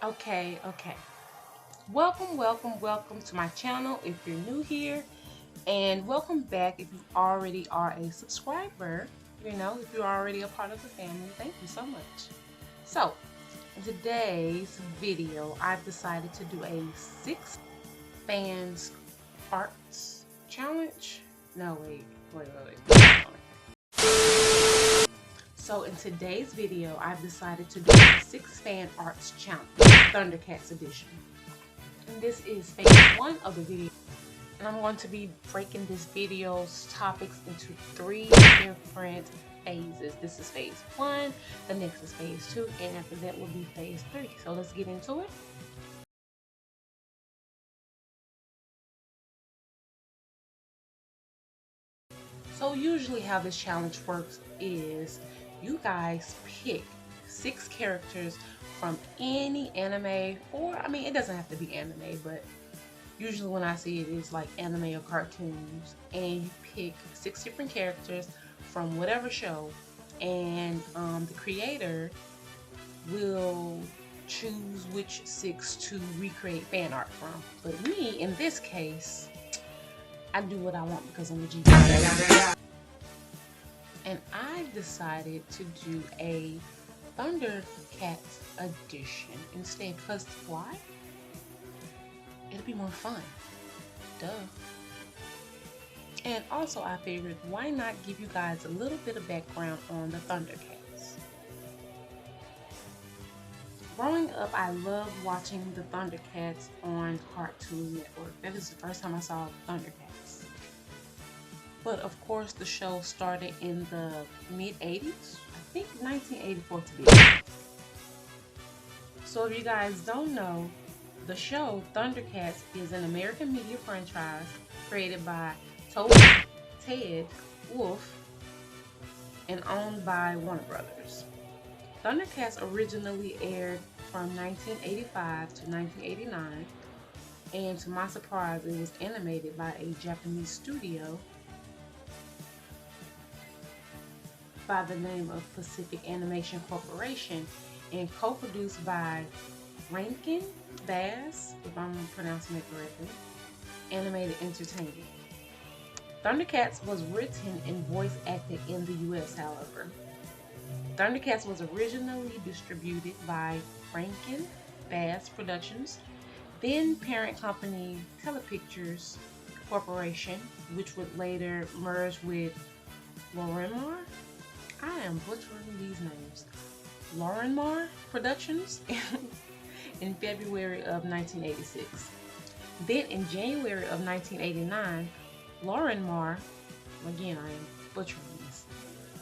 Okay. Welcome to my channel if you're new here, and welcome back if you already are a subscriber. If you're already a part of the family, thank you so much. So, in today's video, I've decided to do a 6 fans arts challenge. No, wait. So in today's video, I've decided to do a 6 fan arts challenge, Thundercats Edition. And this is phase 1 of the video. And I'm going to be breaking this video's topics into 3 different phases. This is phase 1, the next is phase 2, and after that will be phase 3. So let's get into it. So usually how this challenge works is you guys pick 6 characters from any anime, or it doesn't have to be anime, but usually when I see it, it's like anime or cartoons, and you pick 6 different characters from whatever show, and the creator will choose which 6 to recreate fan art from. But me, in this case, I do what I want because I'm a genius. And I've decided to do a Thundercat Edition instead, because why? It'll be more fun. Duh. And also I figured, why not give you guys a little bit of background on the Thundercats. Growing up, I loved watching the Thundercats on Cartoon Network. That is the first time I saw Thundercats. But of course, the show started in the mid-80s. I think 1984 to be exact. So if you guys don't know, the show Thundercats is an American media franchise created by Ted Wolf and owned by Warner Brothers. Thundercats originally aired from 1985 to 1989, and to my surprise, it was animated by a Japanese studio by the name of Pacific Animation Corporation and co-produced by Rankin Bass, if I'm pronouncing it correctly, Animated Entertainment. Thundercats was written and voice acted in the US, however. Thundercats was originally distributed by Rankin Bass Productions, then parent company Telepictures Corporation, which would later merge with Lorimar. I am butchering these names. Lorimar Productions in February of 1986. Then in January of 1989, Lorimar, again I am butchering this,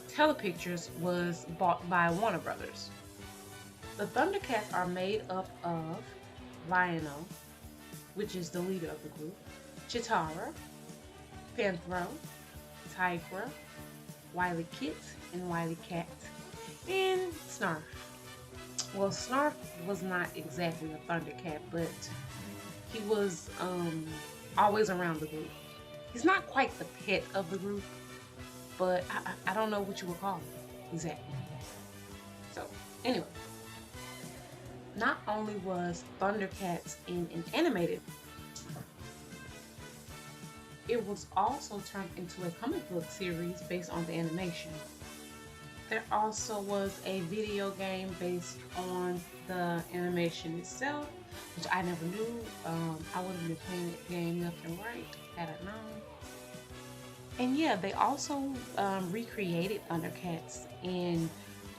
Telepictures was bought by Warner Brothers. The Thundercats are made up of Lion-O, which is the leader of the group, Chitara, Panthro, Tigra, Wily Kit and Wily Cat, and Snarf. Well, Snarf was not exactly a Thundercat, but he was always around the group. He's not quite the pet of the group, but I don't know what you would call him exactly. So, anyway, not only was Thundercats in an animated, it was also turned into a comic book series based on the animation. There also was a video game based on the animation itself, which I never knew. I would have been playing that game left and right had I known. And yeah, they also recreated Thundercats in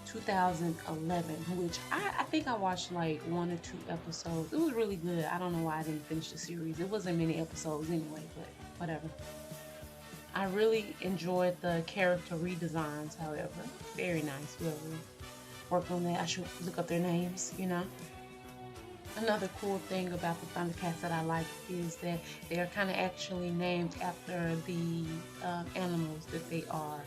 2011, which I think I watched like 1 or 2 episodes. It was really good. I don't know why I didn't finish the series. It wasn't many episodes anyway, but whatever. I really enjoyed the character redesigns, however. Very nice. Whoever worked on that, I should look up their names, Another cool thing about the Thundercats that I like is that they are kind of actually named after the animals that they are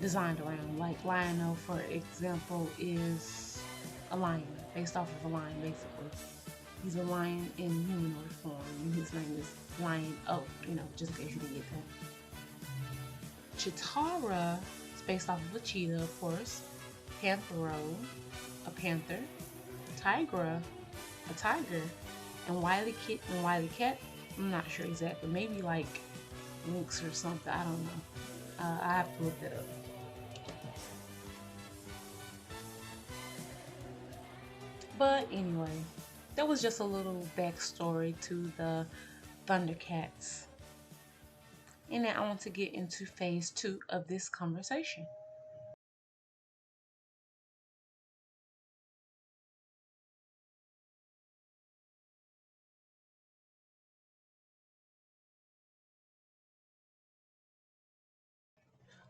designed around. Like Lion-O, for example, is a lion, based off of a lion, basically. He's a lion in humanoid form, and his name is Lion-O, just in case you didn't get that. Chitara is based off of a cheetah, of course. Panthro, a panther. Tigra a tiger, and Wiley Kit and Wiley Cat. I'm not sure exactly. Maybe like lynx or something. I don't know. I have to look that up. But anyway, that was just a little backstory to the Thundercats. And now I want to get into phase 2 of this conversation.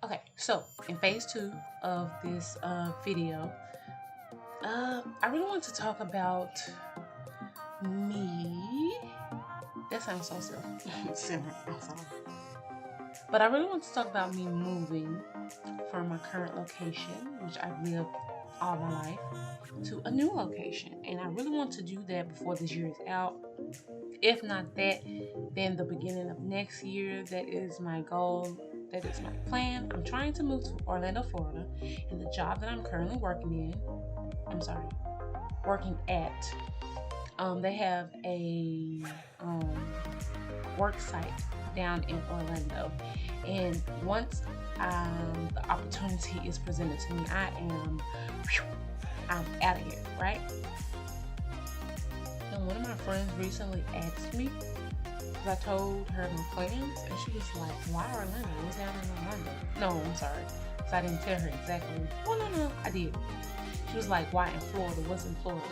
Okay, so in phase 2 of this video, I really want to talk about me. That sounds so silly. I'm sorry. But I really want to talk about me moving from my current location, which I've lived all my life, to a new location. And I really want to do that before this year is out. If not that, then the beginning of next year. That is my goal. That is my plan. I'm trying to move to Orlando, Florida. And the job that I'm currently working at, they have a work site down in Orlando. And once the opportunity is presented to me, I'm out of here, right? And one of my friends recently asked me, because I told her my plans, and she was like, why Orlando? What's down in Orlando? No, I'm sorry. Because I didn't tell her exactly. Well, no, I did. She was like, why in Florida? What's in Florida?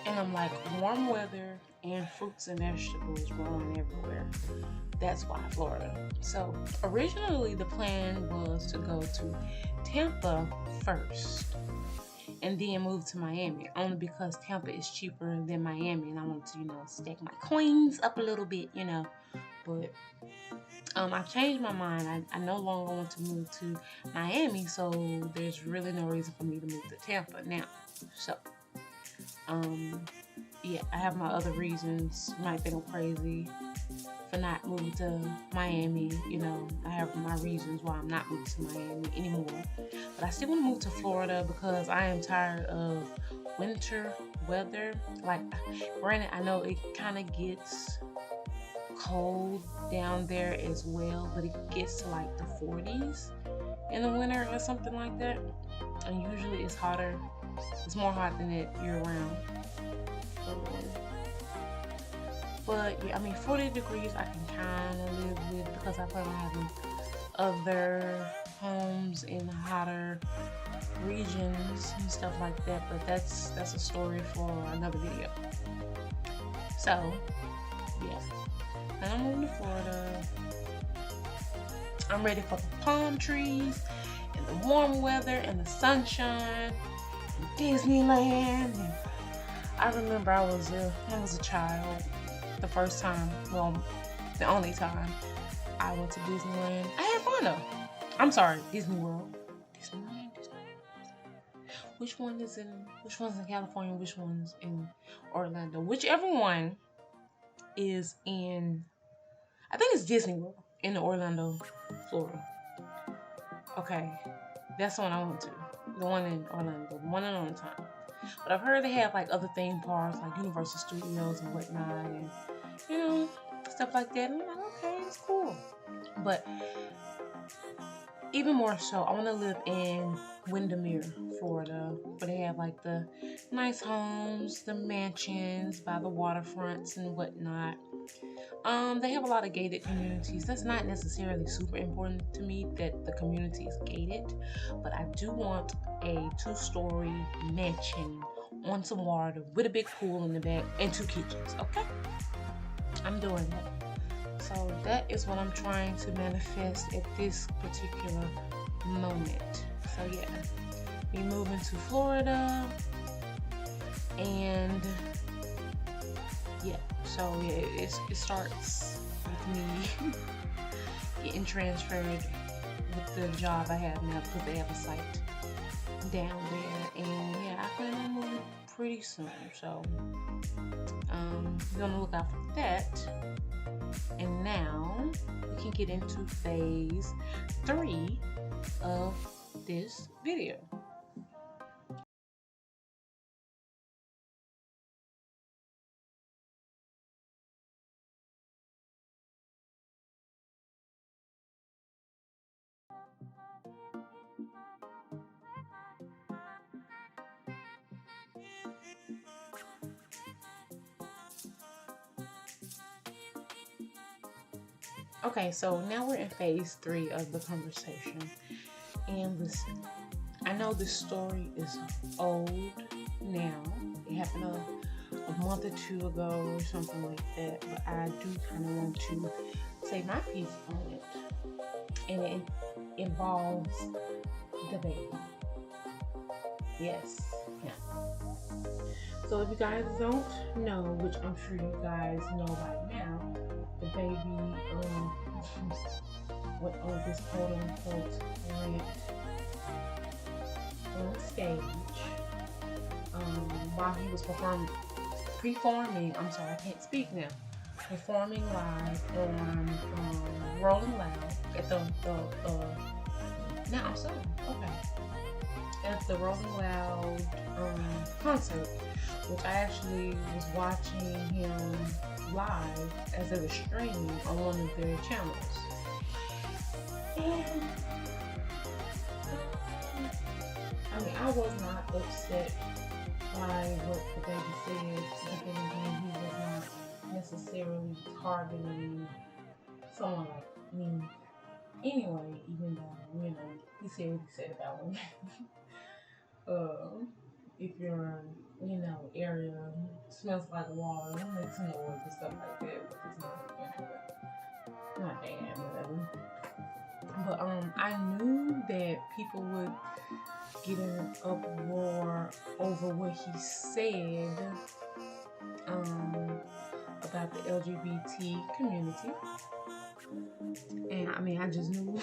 And I'm like, warm weather and fruits and vegetables growing everywhere. That's why Florida. So originally the plan was to go to Tampa first and then move to Miami, only because Tampa is cheaper than Miami, and I wanted to, stack my coins up a little bit, But I've changed my mind. I no longer want to move to Miami, so there's really no reason for me to move to Tampa now. So, yeah, I have my other reasons. You might think I'm crazy for not moving to Miami. I have my reasons why I'm not moving to Miami anymore. But I still want to move to Florida because I am tired of winter weather. Like, granted, I know it kind of gets cold down there as well, but it gets to like the 40s in the winter or something like that. And usually it's hotter. It's more hot than it year round. But yeah, 40 degrees I can kind of live with because I plan on having other homes in hotter regions and stuff like that. But that's a story for another video. So yeah, and I'm moving to Florida. I'm ready for the palm trees and the warm weather and the sunshine and Disneyland. And I remember I was a child. The first time, the only time I went to Disneyland. I had fun though. I'm sorry, Disney World. Disneyland. Which one's in California? Which one's in Orlando? Whichever one is in, I think it's Disney World in Orlando, Florida. Okay, that's the one I went to. The one in Orlando, the one and only time. But I've heard they have like other theme parks like Universal Studios and whatnot, and stuff like that. And I'm like, okay, it's cool. But even more so, I want to live in Windermere, Florida, where they have like the nice homes, the mansions by the waterfronts and whatnot. They have a lot of gated communities. That's not necessarily super important to me that the community is gated, but I do want a 2-story mansion on some water with a big pool in the back and 2 kitchens. Okay, I'm doing that. So that is what I'm trying to manifest at this particular moment. So yeah, we moving to Florida, and yeah, so yeah, it starts with me getting transferred with the job I have now because they have a site down there, and yeah, I plan on moving pretty soon. So you're gonna look out for that. And now we can get into phase 3 of this video. Okay, so now we're in phase 3 of the conversation. And listen, I know this story is old now. It happened a month or two ago or something like that, but I do kind of want to say my piece on it. And it involves the baby. Yes, yeah. So if you guys don't know, which I'm sure you guys know by now, the baby went on this quote unquote rant on stage while he was performing live on Rolling Loud at at the Rolling Loud concert, which I actually was watching him live as they were streaming on one of their channels. And I mean, I was not upset by what the baby said, but then again, he was not necessarily targeting someone like me anyway, even though, you know, he said what he said about women. If your, you know, area smells like water, it makes noise and stuff like that, but it's not bad, whatever. But I knew that people would get in an uproar over what he said about the LGBT community. And I mean, I just knew.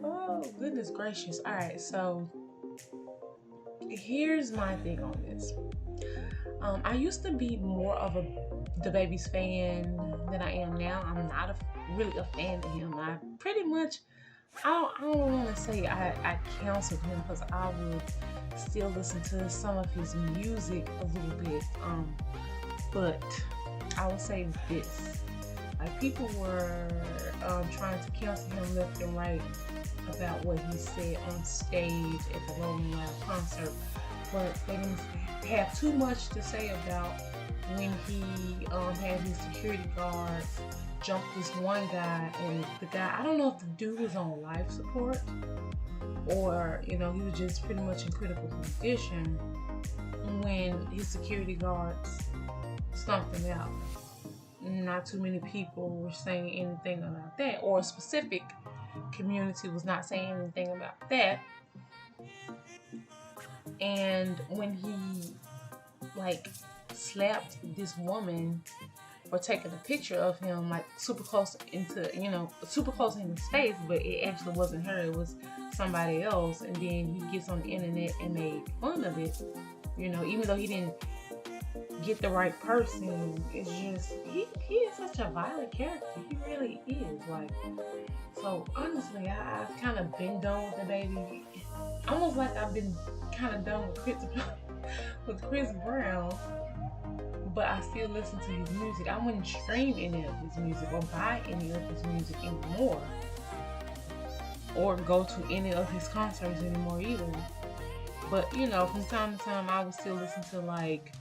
Oh, goodness gracious. All right, so here's my thing on this. I used to be more of the baby's fan than I am now. I'm not really a fan of him. I pretty much, I don't want to say I counseled him, because I would still listen to some of his music a little bit. But I will say this. Like, people were trying to counsel him left and right about what he said on stage at the Rolling Loud concert, but they didn't have too much to say about when he had his security guards jump this one guy, and the guy, I don't know if the dude was on life support or, you know, he was just pretty much in critical condition when his security guards stomped him out. Not too many people were saying anything about that, or a specific community was not saying anything about that. And when he like slapped this woman for taking a picture of him, like super close in his face, but it actually wasn't her, it was somebody else, and then he gets on the internet and made fun of it, you know, even though he didn't get the right person. It's just he is such a violent character. He really is. Like, so honestly, I've kind of been done with the baby. Almost like I've been kind of done with Chris Brown, but I still listen to his music. I wouldn't stream any of his music or buy any of his music anymore, or go to any of his concerts anymore either. But you know, from time to time, I would still listen to like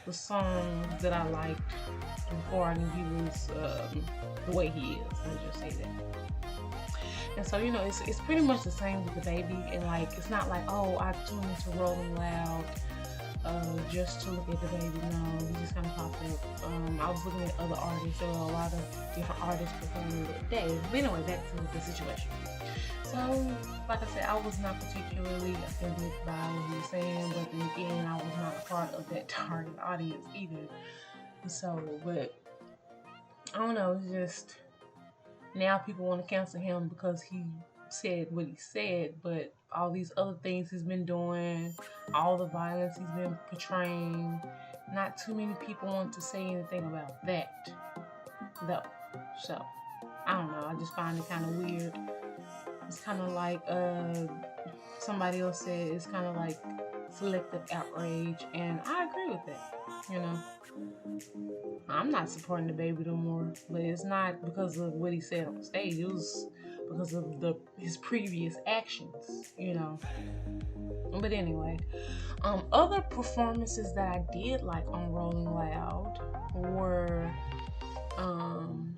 the songs that I liked before I knew he was the way he is. Let's just say that. And so, you know, it's pretty much the same with the baby. And like, it's not like, oh, I tuned into Rolling Loud just to look at the baby. No, he just kind of popped up. I was looking at other artists. There were a lot of different artists performing that day. But anyway, back to the situation. So, like I said, I was not particularly offended by what he was saying, but then again, I was not a part of that target audience either. So, but I don't know, it's just now people want to cancel him because he said what he said, but all these other things he's been doing, all the violence he's been portraying, not too many people want to say anything about that, though. So, I don't know, I just find it kind of weird. It's kind of like somebody else said, it's kind of like selective outrage, and I agree with that. You know, I'm not supporting the baby no more, but it's not because of what he said on stage. It was because of his previous actions, you know. But anyway, other performances that I did like on Rolling Loud were um,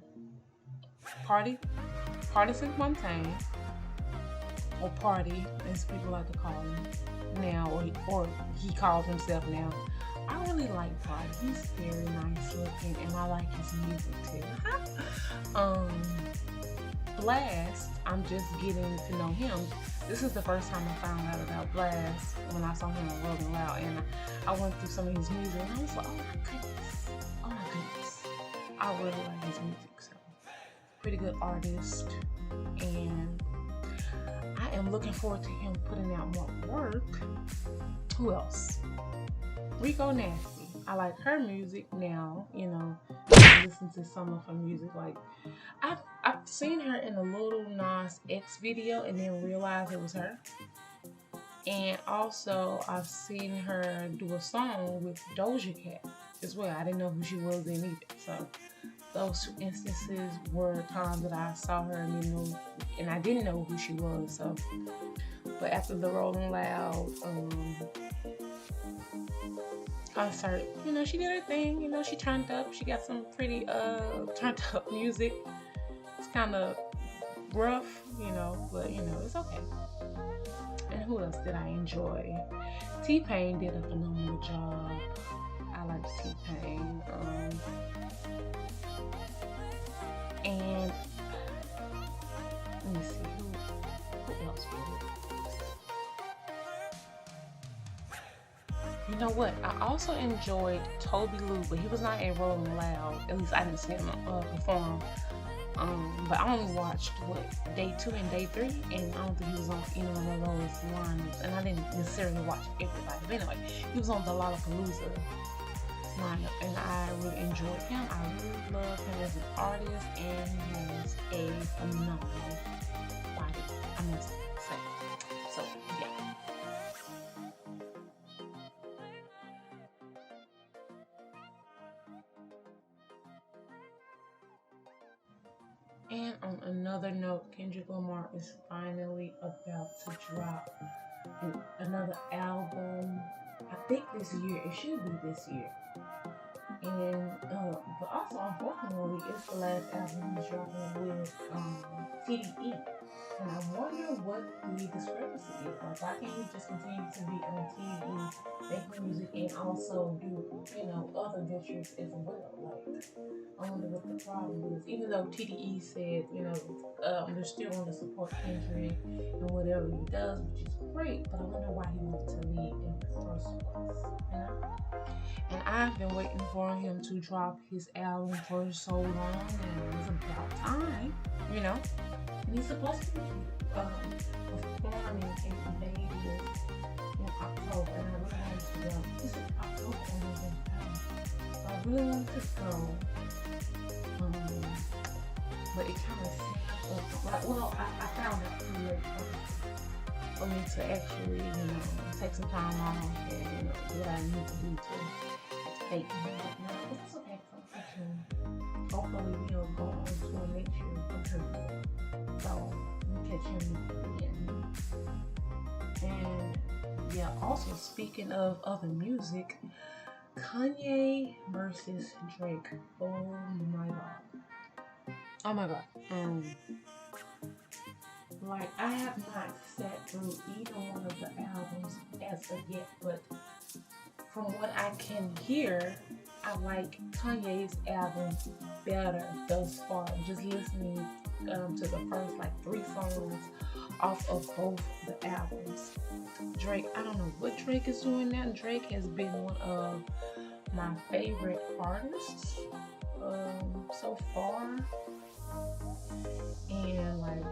Partisan Montaigne, or Party, as people like to call him now, or he calls himself now. I really like Party. He's very nice looking, and I like his music too. Blast, I'm just getting to know him. This is the first time I found out about Blast when I saw him on Rolling Loud, and I went through some of his music, and I was like, oh my goodness, I really like his music. So, pretty good artist, and I am looking forward to him putting out more work. Who else? Rico Nasty. I like her music now. You know, I listen to some of her music. Like I've seen her in a Lil Nas X video and then realized it was her. And also I've seen her do a song with Doja Cat as well. I didn't know who she was then either. So those two instances were times that I saw her and I didn't know who she was. So, but after the Rolling Loud concert, you know, she did her thing. You know, she turned up. She got some pretty turned up music. It's kind of rough, you know, but you know, it's okay. And who else did I enjoy? T-Pain did a phenomenal job. I liked T-Pain. And let me see who else was it? You know what? I also enjoyed Toby Lou, but he was not at Rolling Loud. At least I didn't see him perform. But I only watched day 2 and day 3, and I don't think he was on either one of those lineups. And I didn't necessarily watch everybody. But anyway, he was on the Lollapalooza lineup, and I really enjoyed him. I really love him as an artist, and he has a phenomenal body, I must say. So yeah. And on another note, Kendrick Lamar is finally about to drop another album. I think this year. It should be this year. And but also, unfortunately, it's the last album he's dropping with TDE. And I wonder what the discrepancy is. Like, why can't he just continue to be on TDE, make music, and also do, you know, other ventures as well? Like, I wonder what the problem is. Even though TDE said, you know, they're still going to support Kendrick and whatever he does, which is great, but I wonder why he wanted to leave in the first place, you know? And I've been waiting for him to drop his album for so long, and it's about time, you know? And he's supposed to be performing in Vegas in October, and I really wanted to go. This is October, so I really wanted to go. But it kind of set up. Well, I found it too late for me to actually, you know, take some time off and, you know, do what I need to do to take him. Now, it's okay, hopefully we'll go on to a next year. So, we'll catch him again. And, yeah, also speaking of other music, Kanye versus Drake. Oh my god. Oh my god. Like, I have not sat through either one of the albums as of yet, but from what I can hear, I like Kanye's album better thus far. Just listening to the first like 3 songs off of both the albums. Drake, I don't know what Drake is doing now. Drake has been one of my favorite artists so far, and like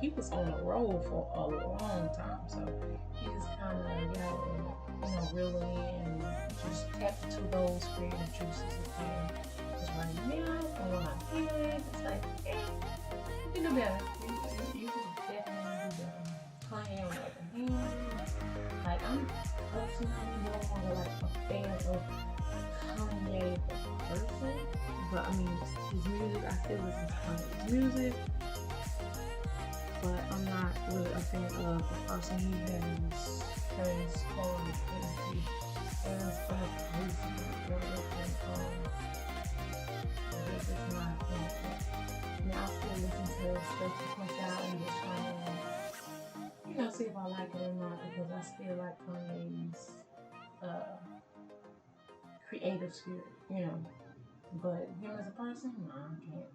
he was on the road for a long time, so he just kind of got, you know, really and just tapped into those creative juices again. Because right now, from what I'm hearing, it's like, you can do better. You can definitely do better. Kanye, on the other hand, like, I'm personally no longer like a fan of Kanye the person, but I mean, his music, I still listen to Kanye's music, but I'm not really a fan of the person he has transformed into as of recently. This see if I like it or not, because I still like Kanye's creative spirit, you know. But him as a person, no, I can't.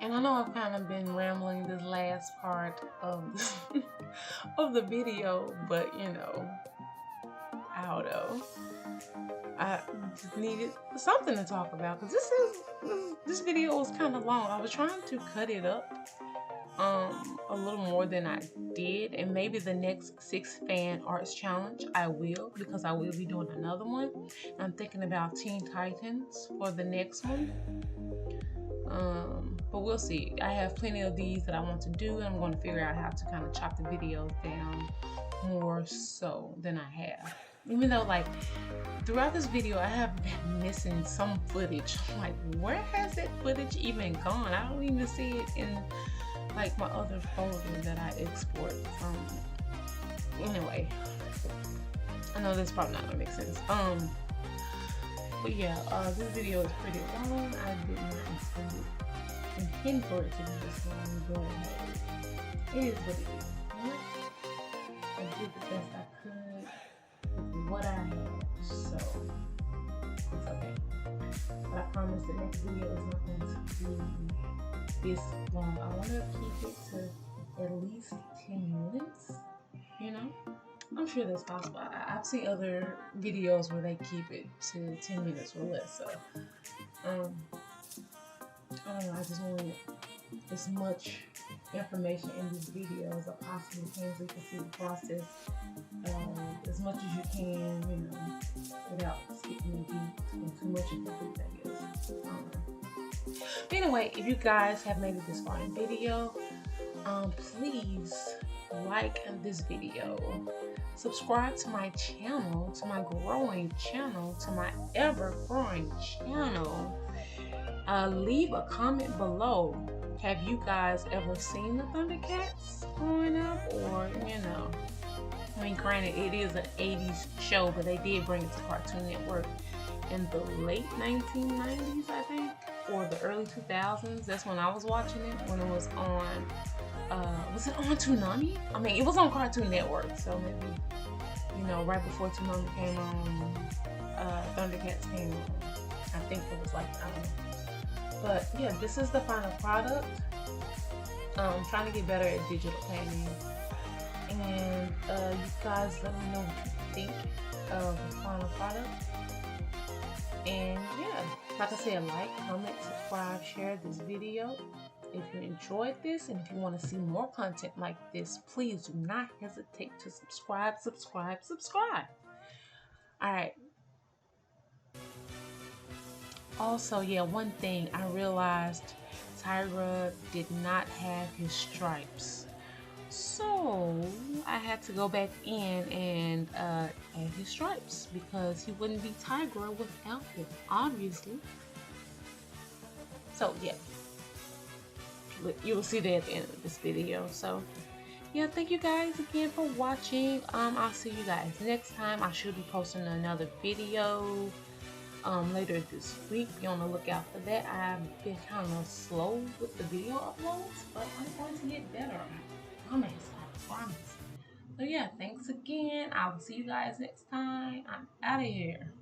And I know I've kind of been rambling this last part of of the video, but you know, I don't know. I just needed something to talk about, because this video was kind of long. I was trying to cut it up a little more than I did, and maybe the next 6FansArtChallenge I will, because I will be doing another one. I'm thinking about Teen Titans for the next one. But we'll see. I have plenty of these that I want to do, and I'm going to figure out how to kind of chop the videos down more so than I have. Even though, like, throughout this video, I have been missing some footage. I'm like, where has that footage even gone? I don't even see it in, like, my other folder that I export from. Anyway, I know this is probably not going to make sense. But yeah, this video is pretty long. I did not intend for it to be this long, but it is what it is. I did the best I could with what I had, so it's okay. But I promise the next video is not going to be this long. I want to keep it to at least 10 minutes, you know? I'm sure that's possible. I've seen other videos where they keep it to 10 minutes or less, so I don't know, I just want as much information in this video as I possibly can, so you can see the process as much as you can, you know, without skipping deep and too much into the videos. But anyway, if you guys have made it this far in the video, please like this video, subscribe to my channel, to my growing channel, to my ever-growing channel. Leave a comment below. Have you guys ever seen the Thundercats growing up? Or, you know, I mean, granted, it is an 80s show, but they did bring it to Cartoon Network in the late 1990s, I think, or the early 2000s. That's when I was watching it, when it was on, was it on Toonami? I mean, it was on Cartoon Network, so maybe, you know, right before Toonami came on, Thundercats came on. I think it was like, I don't know. But yeah, this is the final product. I'm trying to get better at digital painting. And you guys let me know what you think of the final product. And yeah, like I said, like, comment, subscribe, share this video. If you enjoyed this and if you want to see more content like this, please do not hesitate to subscribe. Alright. Also, yeah, one thing I realized, Tyra did not have his stripes. So I had to go back in and add his stripes, because he wouldn't be Tyra without it, obviously. So yeah, you will see that at the end of this video. So yeah, thank you guys again for watching. I'll see you guys next time. I should be posting another video later this week. Be on the lookout for that. I've been kind of slow with the video uploads, but I'm going to get better. I promise. So yeah, thanks again. I will see you guys next time. I'm out of here.